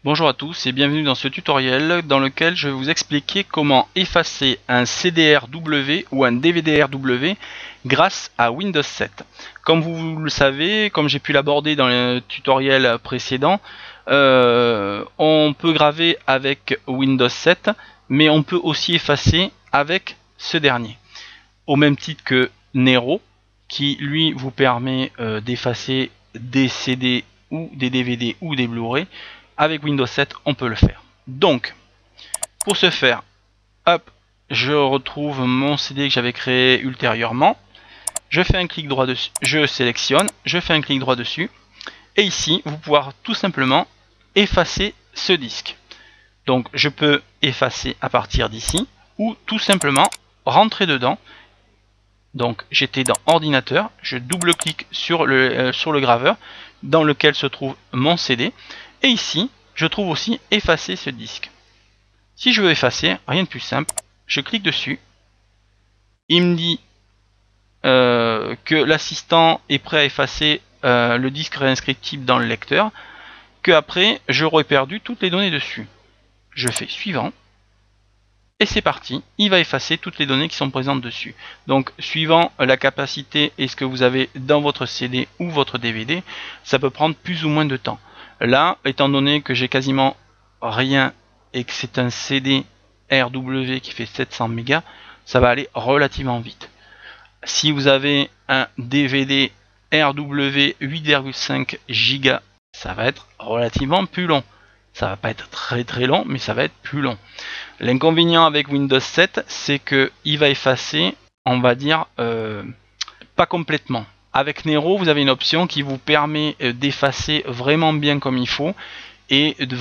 Bonjour à tous et bienvenue dans ce tutoriel dans lequel je vais vous expliquer comment effacer un CDR-W ou un DVD-RW grâce à Windows 7. Comme vous le savez, comme j'ai pu l'aborder dans le tutoriel précédent, on peut graver avec Windows 7, mais on peut aussi effacer avec ce dernier. Au même titre que Nero, qui lui vous permet d'effacer des CD ou des DVD ou des Blu-ray. Avec Windows 7, on peut le faire. Donc, pour ce faire, hop, je retrouve mon CD que j'avais créé ultérieurement. Je fais un clic droit dessus, je sélectionne, je fais un clic droit dessus. Et ici, vous pouvez tout simplement effacer ce disque. Donc, je peux effacer à partir d'ici, ou tout simplement rentrer dedans. Donc, j'étais dans Ordinateur, je double-clique sur le graveur dans lequel se trouve mon CD. Et ici, je trouve aussi effacer ce disque. Si je veux effacer, rien de plus simple, je clique dessus. Il me dit que l'assistant est prêt à effacer le disque réinscriptible dans le lecteur, que après j'aurai perdu toutes les données dessus. Je fais suivant. Et c'est parti, il va effacer toutes les données qui sont présentes dessus. Donc suivant la capacité et ce que vous avez dans votre CD ou votre DVD, ça peut prendre plus ou moins de temps. Là, étant donné que j'ai quasiment rien et que c'est un CD RW qui fait 700 mégas, ça va aller relativement vite. Si vous avez un DVD RW 8,5 Go, ça va être relativement plus long. Ça va pas être très long, mais ça va être plus long. L'inconvénient avec Windows 7, c'est qu'il va effacer, on va dire, pas complètement. Avec Nero, vous avez une option qui vous permet d'effacer vraiment bien comme il faut et de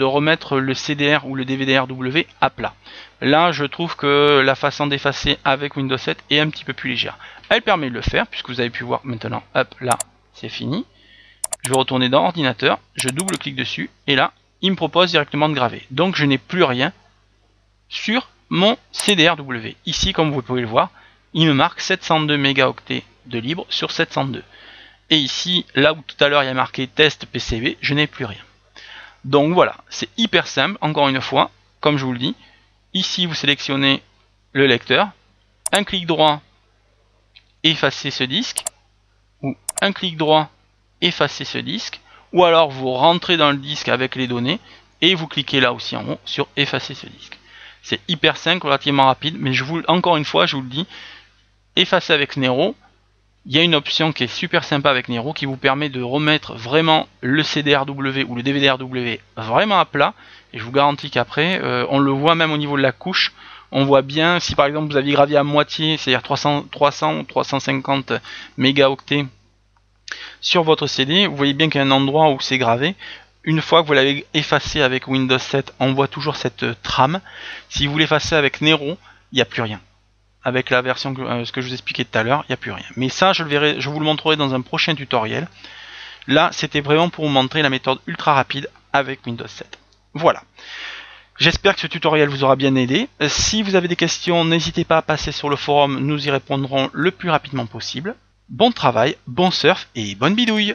remettre le CDR ou le DVD-RW à plat. Là, je trouve que la façon d'effacer avec Windows 7 est un petit peu plus légère. Elle permet de le faire, puisque vous avez pu voir maintenant, hop, là, c'est fini. Je vais retourner dans Ordinateur, je double-clique dessus, et là, il me propose directement de graver. Donc, je n'ai plus rien sur mon CDR-W. Ici, comme vous pouvez le voir, il me marque 702 mégaoctets de libre sur 702. Et ici, là où tout à l'heure il y a marqué test PCB, je n'ai plus rien. Donc voilà, c'est hyper simple, encore une fois, comme je vous le dis. Ici, vous sélectionnez le lecteur, un clic droit, effacer ce disque, ou un clic droit, effacer ce disque, ou alors vous rentrez dans le disque avec les données, et vous cliquez là aussi en haut sur effacer ce disque. C'est hyper simple, relativement rapide, mais encore une fois, je vous le dis, effacer avec Nero, il y a une option qui est super sympa avec Nero qui vous permet de remettre vraiment le CDR-W ou le DVD-RW vraiment à plat. Et je vous garantis qu'après, on le voit même au niveau de la couche. On voit bien, si par exemple vous aviez gravé à moitié, c'est-à-dire 300 ou 350 mégaoctets sur votre CD, vous voyez bien qu'il y a un endroit où c'est gravé. Une fois que vous l'avez effacé avec Windows 7, on voit toujours cette trame. Si vous l'effacez avec Nero, il n'y a plus rien. Avec la version ce que je vous expliquais tout à l'heure, il n'y a plus rien. Mais ça, je vous le montrerai dans un prochain tutoriel. Là, c'était vraiment pour vous montrer la méthode ultra rapide avec Windows 7. Voilà. J'espère que ce tutoriel vous aura bien aidé. Si vous avez des questions, n'hésitez pas à passer sur le forum, nous y répondrons le plus rapidement possible. Bon travail, bon surf et bonne bidouille!